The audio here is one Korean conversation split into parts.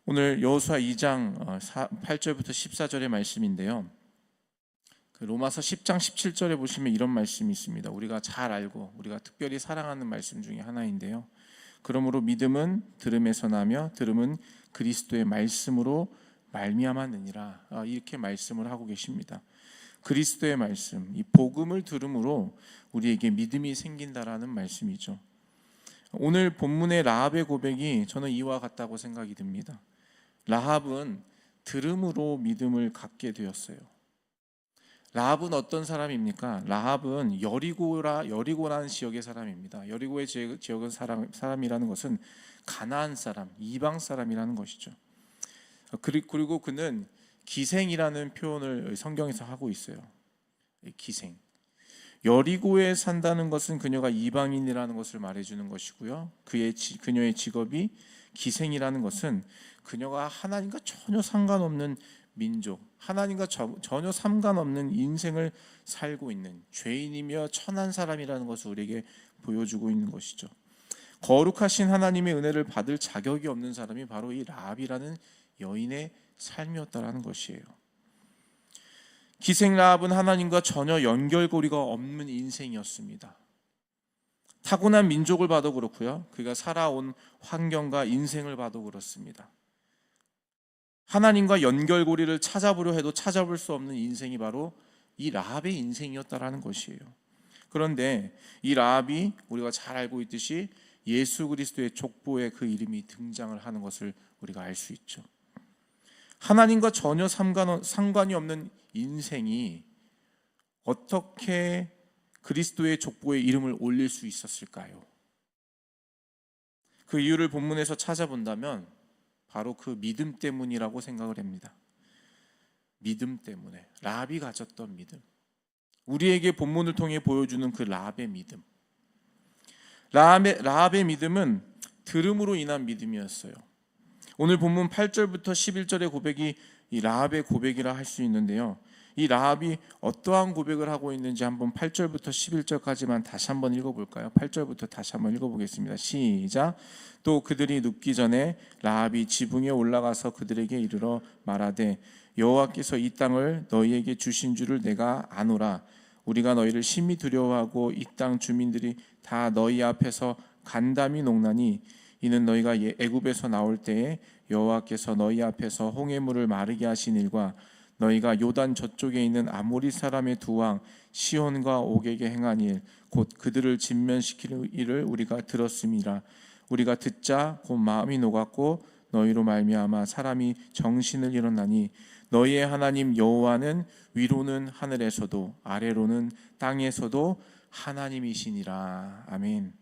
오늘 여호수아 2장 8절부터 14절의 말씀인데요. 로마서 10장 17절에 보시면 이런 말씀이 있습니다. 우리가 잘 알고 우리가 특별히 사랑하는 말씀 중에 하나인데요. 그러므로 믿음은 들음에서 나며 들음은 그리스도의 말씀으로 말미암았느니라. 이렇게 말씀을 하고 계십니다. 그리스도의 말씀, 이 복음을 들음으로 우리에게 믿음이 생긴다라는 말씀이죠. 오늘 본문의 라합의 고백이 저는 이와 같다고 생각이 듭니다. 라합은 들음으로 믿음을 갖게 되었어요. 라합은 어떤 사람입니까? 라합은 여리고라는 지역의 사람입니다. 여리고의 지역은 사람이라는 것은 가나안 사람, 이방 사람이라는 것이죠. 그리고 그는 기생이라는 표현을 성경에서 하고 있어요. 기생. 여리고에 산다는 것은 그녀가 이방인이라는 것을 말해주는 것이고요. 그녀의 직업이 기생이라는 것은 그녀가 하나님과 전혀 상관없는 민족, 하나님과 전혀 상관없는 인생을 살고 있는 죄인이며 천한 사람이라는 것을 우리에게 보여주고 있는 것이죠. 거룩하신 하나님의 은혜를 받을 자격이 없는 사람이 바로 이 라합이라는 여인의 삶이었다라는 것이에요. 기생 라합은 하나님과 전혀 연결고리가 없는 인생이었습니다. 타고난 민족을 봐도 그렇고요. 그가 살아온 환경과 인생을 봐도 그렇습니다. 하나님과 연결고리를 찾아보려 해도 찾아볼 수 없는 인생이 바로 이 라합의 인생이었다라는 것이에요. 그런데 이 라합이 우리가 잘 알고 있듯이 예수 그리스도의 족보에 그 이름이 등장을 하는 것을 우리가 알 수 있죠. 하나님과 전혀 상관이 없는 인생이 어떻게 그리스도의 족보에 이름을 올릴 수 있었을까요? 그 이유를 본문에서 찾아본다면 바로 그 믿음 때문이라고 생각을 합니다. 믿음 때문에, 라합이 가졌던 믿음, 우리에게 본문을 통해 보여주는 그 라합의 믿음. 라합의 믿음은 들음으로 인한 믿음이었어요. 오늘 본문 8절부터 11절의 고백이 이 라합의 고백이라 할 수 있는데요. 이 라합이 어떠한 고백을 하고 있는지 한번 8절부터 11절까지만 다시 한번 읽어볼까요? 8절부터 다시 한번 읽어보겠습니다. 시작. 또 그들이 눕기 전에 라합이 지붕에 올라가서 그들에게 이르러 말하되 여호와께서 이 땅을 너희에게 주신 줄을 내가 아노라. 우리가 너희를 심히 두려워하고 이 땅 주민들이 다 너희 앞에서 간담이 녹나니 이는 너희가 애굽에서 나올 때에 여호와께서 너희 앞에서 홍해물을 마르게 하신 일과 너희가 요단 저쪽에 있는 아모리 사람의 두 왕 시혼과 옥에게 행한 일 곧 그들을 진면시키는 일을 우리가 들었음이라. 우리가 듣자 곧 마음이 녹았고 너희로 말미암아 사람이 정신을 잃었나니 너희의 하나님 여호와는 위로는 하늘에서도 아래로는 땅에서도 하나님이시니라. 아멘.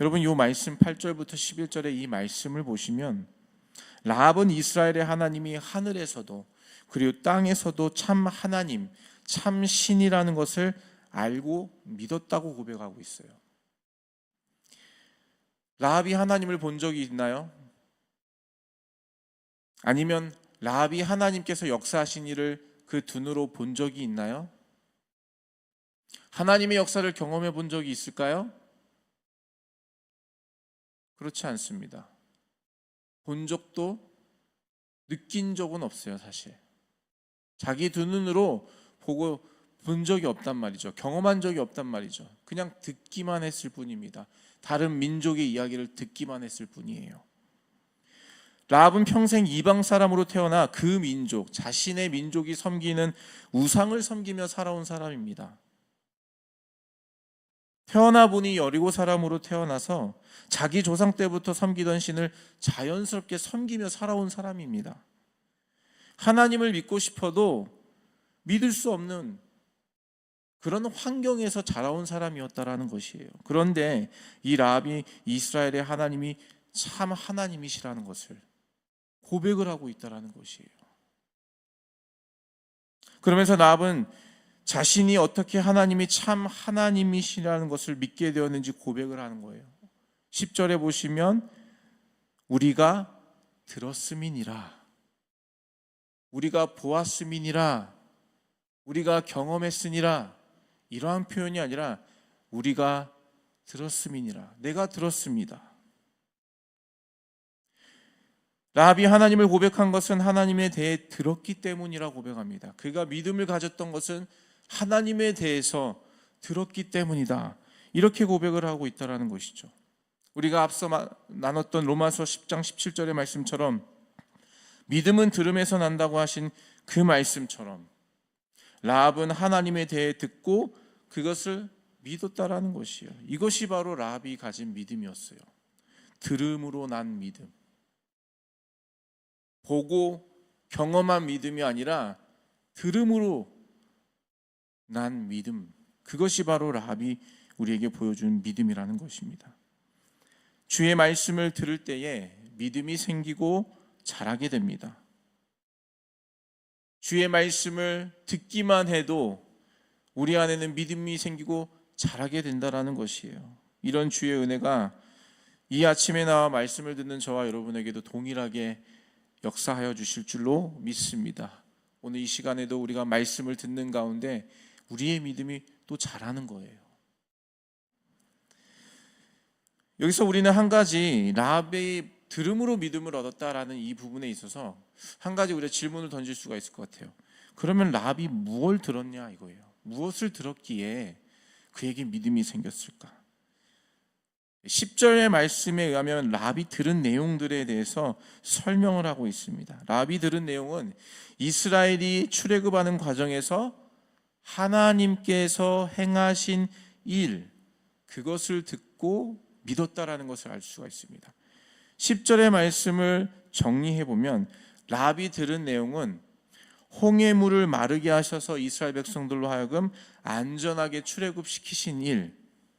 여러분, 이 말씀 8절부터 11절의 이 말씀을 보시면 라합은 이스라엘의 하나님이 하늘에서도 그리고 땅에서도 참 하나님, 참 신이라는 것을 알고 믿었다고 고백하고 있어요. 라합이 하나님을 본 적이 있나요? 아니면 라합이 하나님께서 역사하신 일을 그 눈으로 본 적이 있나요? 하나님의 역사를 경험해 본 적이 있을까요? 그렇지 않습니다. 본 적도 느낀 적은 없어요, 사실. 자기 두 눈으로 보고 본 적이 없단 말이죠. 경험한 적이 없단 말이죠. 그냥 듣기만 했을 뿐입니다. 다른 민족의 이야기를 듣기만 했을 뿐이에요. 라합은 평생 이방 사람으로 태어나 그 민족, 자신의 민족이 섬기는 우상을 섬기며 살아온 사람입니다. 태어나 보니 여리고 사람으로 태어나서 자기 조상 때부터 섬기던 신을 자연스럽게 섬기며 살아온 사람입니다. 하나님을 믿고 싶어도 믿을 수 없는 그런 환경에서 자라온 사람이었다라는 것이에요. 그런데 이 라합이 이스라엘의 하나님이 참 하나님이시라는 것을 고백을 하고 있다라는 것이에요. 그러면서 라합은 자신이 어떻게 하나님이 참 하나님이시라는 것을 믿게 되었는지 고백을 하는 거예요. 10절에 보시면 우리가 들었음이니라, 우리가 보았음이니라, 우리가 경험했으니라, 이러한 표현이 아니라 우리가 들었음이니라, 내가 들었습니다. 라합이 하나님을 고백한 것은 하나님에 대해 들었기 때문이라고 고백합니다. 그가 믿음을 가졌던 것은 하나님에 대해서 들었기 때문이다. 이렇게 고백을 하고 있다는 것이죠. 우리가 앞서 나눴던 로마서 10장 17절의 말씀처럼 믿음은 들음에서 난다고 하신 그 말씀처럼 라합은 하나님에 대해 듣고 그것을 믿었다라는 것이에요. 이것이 바로 라합이 가진 믿음이었어요. 들음으로 난 믿음. 보고 경험한 믿음이 아니라 들음으로 난 믿음. 그것이 바로 라합이 우리에게 보여준 믿음이라는 것입니다. 주의 말씀을 들을 때에 믿음이 생기고 자라게 됩니다. 주의 말씀을 듣기만 해도 우리 안에는 믿음이 생기고 자라게 된다는 것이에요. 이런 주의 은혜가 이 아침에 나와 말씀을 듣는 저와 여러분에게도 동일하게 역사하여 주실 줄로 믿습니다. 오늘 이 시간에도 우리가 말씀을 듣는 가운데 우리의 믿음이 또 자라는 거예요. 여기서 우리는 한 가지 라합이 들음으로 믿음을 얻었다라는 이 부분에 있어서 한 가지 우리가 질문을 던질 수가 있을 것 같아요. 그러면 라합이 무엇을 들었냐 이거예요. 무엇을 들었기에 그에게 믿음이 생겼을까? 10절의 말씀에 의하면 라합이 들은 내용들에 대해서 설명을 하고 있습니다. 라합이 들은 내용은 이스라엘이 출애굽하는 과정에서 하나님께서 행하신 일, 그것을 듣고 믿었다라는 것을 알 수가 있습니다. 10절의 말씀을 정리해 보면 라합이 들은 내용은 홍해물을 마르게 하셔서 이스라엘 백성들로 하여금 안전하게 출애굽시키신 일,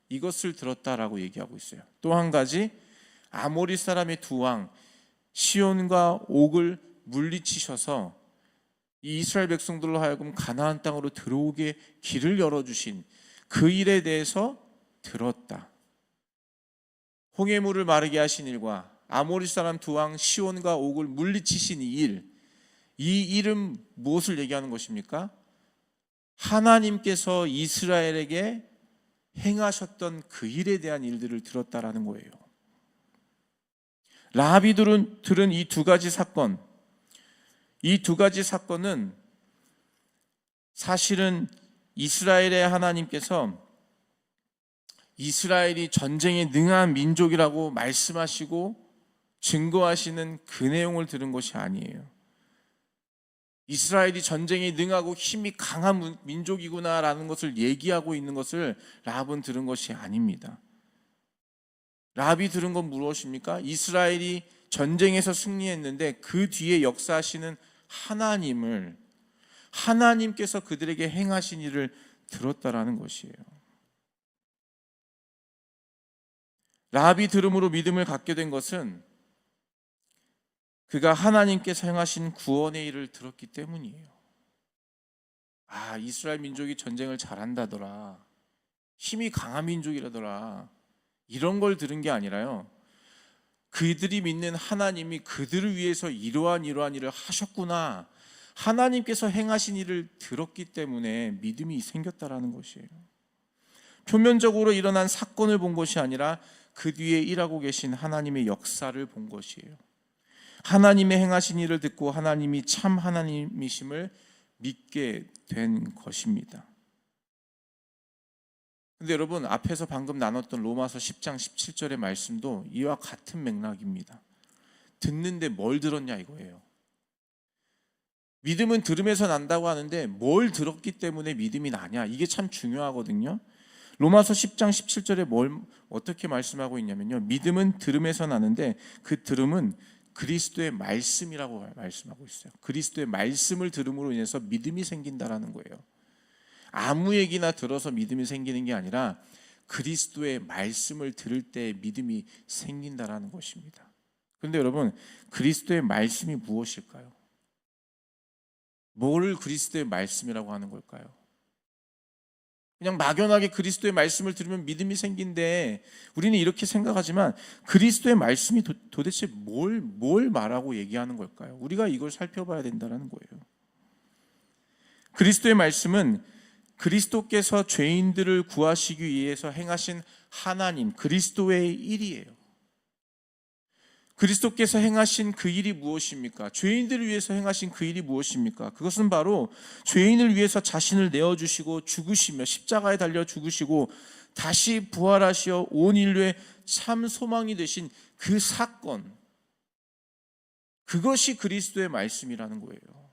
이것을 들었다라고 얘기하고 있어요. 또 한 가지, 아모리 사람의 두 왕 시온과 옥을 물리치셔서 이 이스라엘 백성들로 하여금 가나안 땅으로 들어오게 길을 열어주신 그 일에 대해서 들었다. 홍해물을 마르게 하신 일과 아모리 사람 두 왕 시온과 옥을 물리치신 이 일은 무엇을 얘기하는 것입니까? 하나님께서 이스라엘에게 행하셨던 그 일에 대한 일들을 들었다라는 거예요. 라합이 들은 이 두 가지 사건, 이 두 가지 사건은 사실은 이스라엘의 하나님께서 이스라엘이 전쟁에 능한 민족이라고 말씀하시고 증거하시는 그 내용을 들은 것이 아니에요. 이스라엘이 전쟁에 능하고 힘이 강한 민족이구나라는 것을 얘기하고 있는 것을 라합은 들은 것이 아닙니다. 라합이 들은 건 무엇입니까? 이스라엘이 전쟁에서 승리했는데 그 뒤에 역사하시는 하나님께서 그들에게 행하신 일을 들었다라는 것이에요. 라합이 들음으로 믿음을 갖게 된 것은 그가 하나님께서 행하신 구원의 일을 들었기 때문이에요. 아, 이스라엘 민족이 전쟁을 잘한다더라, 힘이 강한 민족이라더라, 이런 걸 들은 게 아니라요, 그들이 믿는 하나님이 그들을 위해서 이러한 일을 하셨구나, 하나님께서 행하신 일을 들었기 때문에 믿음이 생겼다라는 것이에요. 표면적으로 일어난 사건을 본 것이 아니라 그 뒤에 일하고 계신 하나님의 역사를 본 것이에요. 하나님의 행하신 일을 듣고 하나님이 참 하나님이심을 믿게 된 것입니다. 근데 여러분, 앞에서 방금 나눴던 로마서 10장 17절의 말씀도 이와 같은 맥락입니다. 듣는데 뭘 들었냐 이거예요. 믿음은 들음에서 난다고 하는데 뭘 들었기 때문에 믿음이 나냐, 이게 참 중요하거든요. 로마서 10장 17절에 어떻게 말씀하고 있냐면요, 믿음은 들음에서 나는데 그 들음은 그리스도의 말씀이라고 말씀하고 있어요. 그리스도의 말씀을 들음으로 인해서 믿음이 생긴다라는 거예요. 아무 얘기나 들어서 믿음이 생기는 게 아니라 그리스도의 말씀을 들을 때 믿음이 생긴다라는 것입니다. 그런데 여러분, 그리스도의 말씀이 무엇일까요? 뭘 그리스도의 말씀이라고 하는 걸까요? 그냥 막연하게 그리스도의 말씀을 들으면 믿음이 생긴데 우리는 이렇게 생각하지만 그리스도의 말씀이 도대체 뭘 말하고 얘기하는 걸까요? 우리가 이걸 살펴봐야 된다는 거예요. 그리스도의 말씀은 그리스도께서 죄인들을 구하시기 위해서 행하신 하나님, 그리스도의 일이에요. 그리스도께서 행하신 그 일이 무엇입니까? 죄인들을 위해서 행하신 그 일이 무엇입니까? 그것은 바로 죄인을 위해서 자신을 내어주시고 죽으시며 십자가에 달려 죽으시고 다시 부활하시어 온 인류의 참 소망이 되신 그 사건, 그것이 그리스도의 말씀이라는 거예요.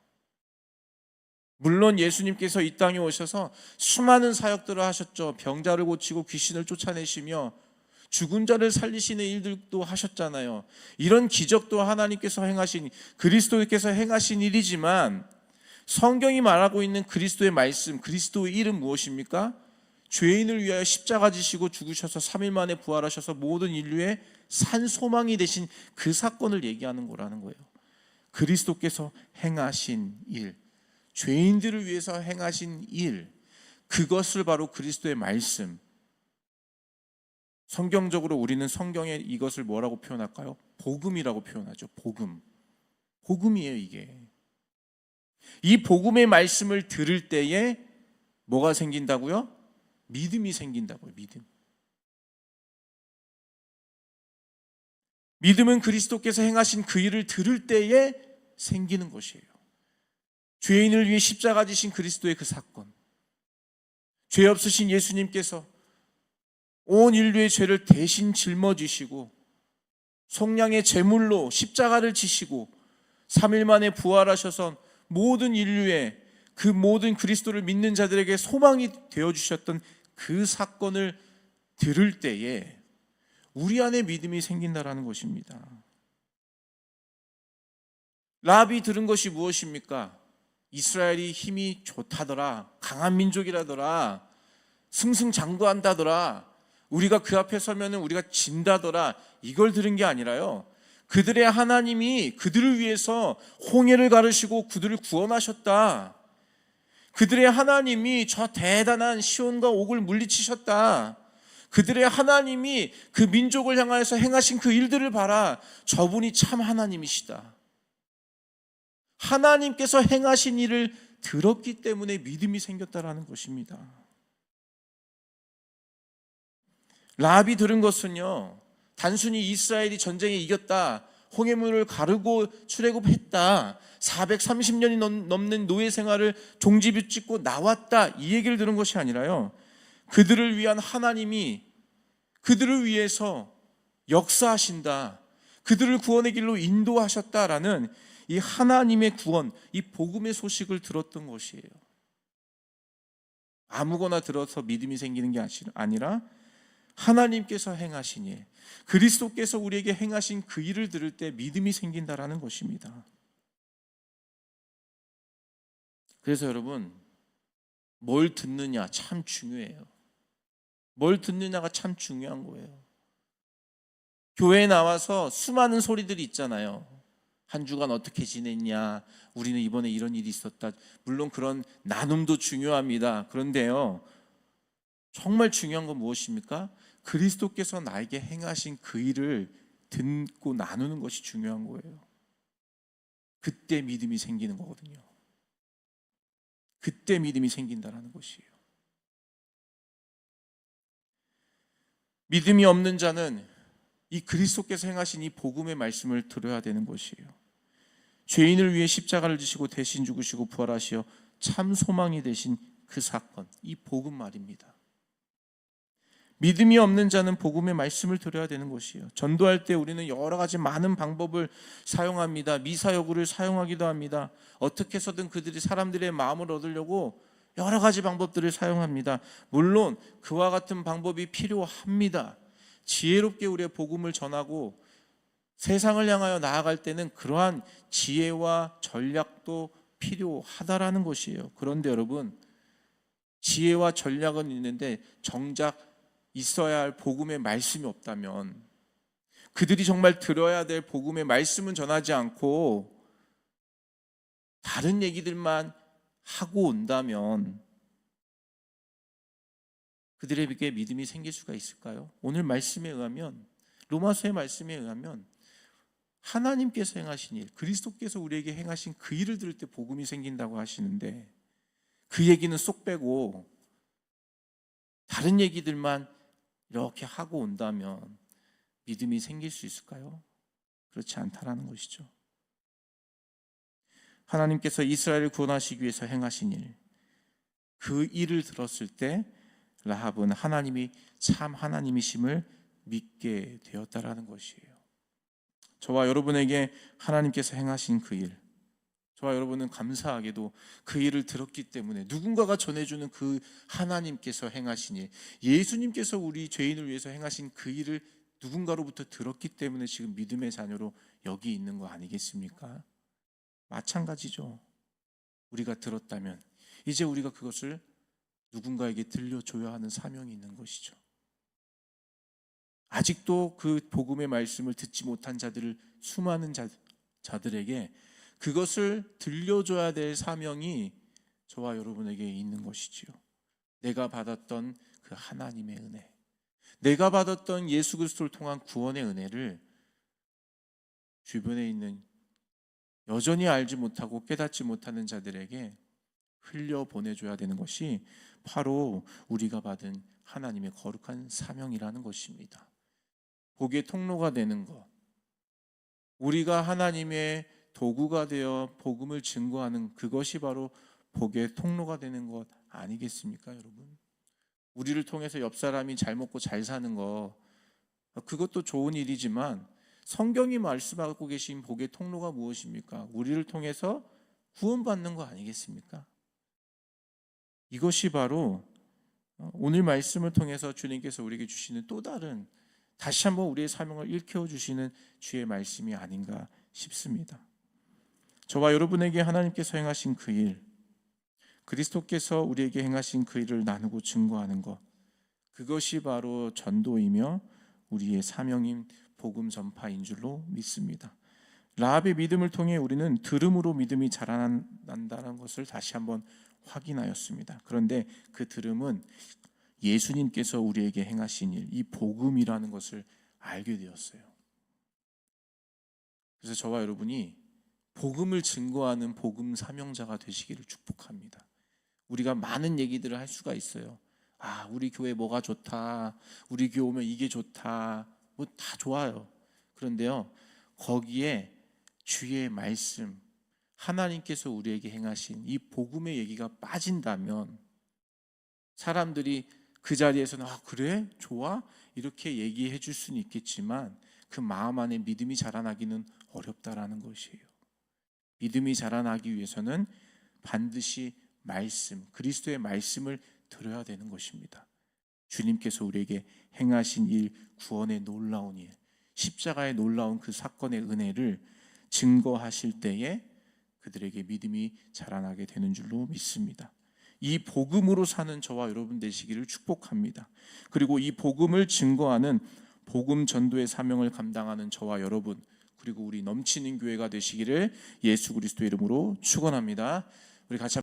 물론 예수님께서 이 땅에 오셔서 수많은 사역들을 하셨죠. 병자를 고치고 귀신을 쫓아내시며 죽은 자를 살리시는 일들도 하셨잖아요. 이런 기적도 하나님께서 행하신, 그리스도께서 행하신 일이지만 성경이 말하고 있는 그리스도의 말씀, 그리스도의 일은 무엇입니까? 죄인을 위하여 십자가 지시고 죽으셔서 3일 만에 부활하셔서 모든 인류의 산 소망이 되신 그 사건을 얘기하는 거라는 거예요. 그리스도께서 행하신 일, 죄인들을 위해서 행하신 일, 그것을 바로 그리스도의 말씀, 성경적으로 우리는 성경에 이것을 뭐라고 표현할까요? 복음이라고 표현하죠. 복음이에요. 이게 이 복음의 말씀을 들을 때에 뭐가 생긴다고요? 믿음이 생긴다고요. 믿음은 그리스도께서 행하신 그 일을 들을 때에 생기는 것이에요. 죄인을 위해 십자가 지신 그리스도의 그 사건, 죄 없으신 예수님께서 온 인류의 죄를 대신 짊어지시고 속량의 제물로 십자가를 지시고 3일 만에 부활하셔서 모든 인류의 그 모든 그리스도를 믿는 자들에게 소망이 되어주셨던 그 사건을 들을 때에 우리 안에 믿음이 생긴다라는 것입니다. 라합이 들은 것이 무엇입니까? 이스라엘이 힘이 좋다더라, 강한 민족이라더라, 승승장구한다더라, 우리가 그 앞에 서면 우리가 진다더라, 이걸 들은 게 아니라요, 그들의 하나님이 그들을 위해서 홍해를 가르시고 그들을 구원하셨다, 그들의 하나님이 저 대단한 시온과 옥을 물리치셨다, 그들의 하나님이 그 민족을 향하여서 행하신 그 일들을 봐라, 저분이 참 하나님이시다, 하나님께서 행하신 일을 들었기 때문에 믿음이 생겼다라는 것입니다. 라합이 들은 것은요, 단순히 이스라엘이 전쟁에 이겼다, 홍해물을 가르고 출애굽했다, 430년이 넘는 노예 생활을 종지부짓고 나왔다, 이 얘기를 들은 것이 아니라요, 그들을 위한 하나님이 그들을 위해서 역사하신다, 그들을 구원의 길로 인도하셨다라는 이 하나님의 구원, 이 복음의 소식을 들었던 것이에요. 아무거나 들어서 믿음이 생기는 게 아니라 하나님께서 행하신 일, 그리스도께서 우리에게 행하신 그 일을 들을 때 믿음이 생긴다라는 것입니다. 그래서 여러분, 뭘 듣느냐 참 중요해요. 뭘 듣느냐가 참 중요한 거예요. 교회에 나와서 수많은 소리들이 있잖아요. 한 주간 어떻게 지냈냐, 우리는 이번에 이런 일이 있었다. 물론 그런 나눔도 중요합니다. 그런데요, 정말 중요한 건 무엇입니까? 그리스도께서 나에게 행하신 그 일을 듣고 나누는 것이 중요한 거예요. 그때 믿음이 생기는 거거든요. 그때 믿음이 생긴다는 것이에요. 믿음이 없는 자는 이 그리스도께서 행하신 이 복음의 말씀을 들어야 되는 것이에요. 죄인을 위해 십자가를 지시고 대신 죽으시고 부활하시어 참 소망이 되신 그 사건, 이 복음 말입니다. 믿음이 없는 자는 복음의 말씀을 들어야 되는 것이에요. 전도할 때 우리는 여러 가지 많은 방법을 사용합니다. 미사여구를 사용하기도 합니다. 어떻게 해서든 그들이 사람들의 마음을 얻으려고 여러 가지 방법들을 사용합니다. 물론 그와 같은 방법이 필요합니다. 지혜롭게 우리의 복음을 전하고 세상을 향하여 나아갈 때는 그러한 지혜와 전략도 필요하다라는 것이에요. 그런데 여러분, 지혜와 전략은 있는데 정작 있어야 할 복음의 말씀이 없다면, 그들이 정말 들어야 될 복음의 말씀은 전하지 않고 다른 얘기들만 하고 온다면 그들에게 믿음이 생길 수가 있을까요? 오늘 말씀에 의하면, 로마서의 말씀에 의하면 하나님께서 행하신 일, 그리스도께서 우리에게 행하신 그 일을 들을 때 복음이 생긴다고 하시는데, 그 얘기는 쏙 빼고 다른 얘기들만 이렇게 하고 온다면 믿음이 생길 수 있을까요? 그렇지 않다라는 것이죠. 하나님께서 이스라엘을 구원하시기 위해서 행하신 일, 그 일을 들었을 때 라합은 하나님이 참 하나님이심을 믿게 되었다라는 것이에요. 저와 여러분에게 하나님께서 행하신 그 일, 저와 여러분은 감사하게도 그 일을 들었기 때문에 누군가가 전해주는 그 하나님께서 행하신 일, 예수님께서 우리 죄인을 위해서 행하신 그 일을 누군가로부터 들었기 때문에 지금 믿음의 자녀로 여기 있는 거 아니겠습니까? 마찬가지죠. 우리가 들었다면 이제 우리가 그것을 누군가에게 들려줘야 하는 사명이 있는 것이죠. 아직도 그 복음의 말씀을 듣지 못한 자들을, 수많은 자들에게 그것을 들려줘야 될 사명이 저와 여러분에게 있는 것이지요. 내가 받았던 그 하나님의 은혜, 내가 받았던 예수 그리스도를 통한 구원의 은혜를 주변에 있는 여전히 알지 못하고 깨닫지 못하는 자들에게 흘려 보내줘야 되는 것이 바로 우리가 받은 하나님의 거룩한 사명이라는 것입니다. 복의 통로가 되는 것, 우리가 하나님의 도구가 되어 복음을 증거하는 그것이 바로 복의 통로가 되는 것 아니겠습니까, 여러분? 우리를 통해서 옆 사람이 잘 먹고 잘 사는 거, 그것도 좋은 일이지만 성경이 말씀하고 계신 복의 통로가 무엇입니까? 우리를 통해서 구원받는 거 아니겠습니까? 이것이 바로 오늘 말씀을 통해서 주님께서 우리에게 주시는 또 다른, 다시 한번 우리의 사명을 일깨워 주시는 주의 말씀이 아닌가 싶습니다. 저와 여러분에게 하나님께서 행하신 그 일, 그리스도께서 우리에게 행하신 그 일을 나누고 증거하는 것, 그것이 바로 전도이며 우리의 사명인 복음 전파인 줄로 믿습니다. 라합의 믿음을 통해 우리는 들음으로 믿음이 자라난다는 것을 다시 한번 확인하였습니다. 그런데 그 들음은 예수님께서 우리에게 행하신 일, 이 복음이라는 것을 알게 되었어요. 그래서 저와 여러분이 복음을 증거하는 복음 사명자가 되시기를 축복합니다. 우리가 많은 얘기들을 할 수가 있어요. 아, 우리 교회 뭐가 좋다, 우리 교회 오면 이게 좋다, 뭐 다 좋아요. 그런데요, 거기에 주의 말씀, 하나님께서 우리에게 행하신 이 복음의 얘기가 빠진다면 사람들이 그 자리에서는 아, 그래? 좋아? 이렇게 얘기해 줄 수는 있겠지만 그 마음 안에 믿음이 자라나기는 어렵다라는 것이에요. 믿음이 자라나기 위해서는 반드시 말씀, 그리스도의 말씀을 들어야 되는 것입니다. 주님께서 우리에게 행하신 일, 구원의 놀라운 일, 십자가의 놀라운 그 사건의 은혜를 증거하실 때에 그들에게 믿음이 자라나게 되는 줄로 믿습니다. 이 복음으로 사는 저와 여러분 되시기를 축복합니다. 그리고 이 복음을 증거하는 복음 전도의 사명을 감당하는 저와 여러분, 그리고 우리 넘치는 교회가 되시기를 예수 그리스도의 이름으로 축원합니다. 우리 같이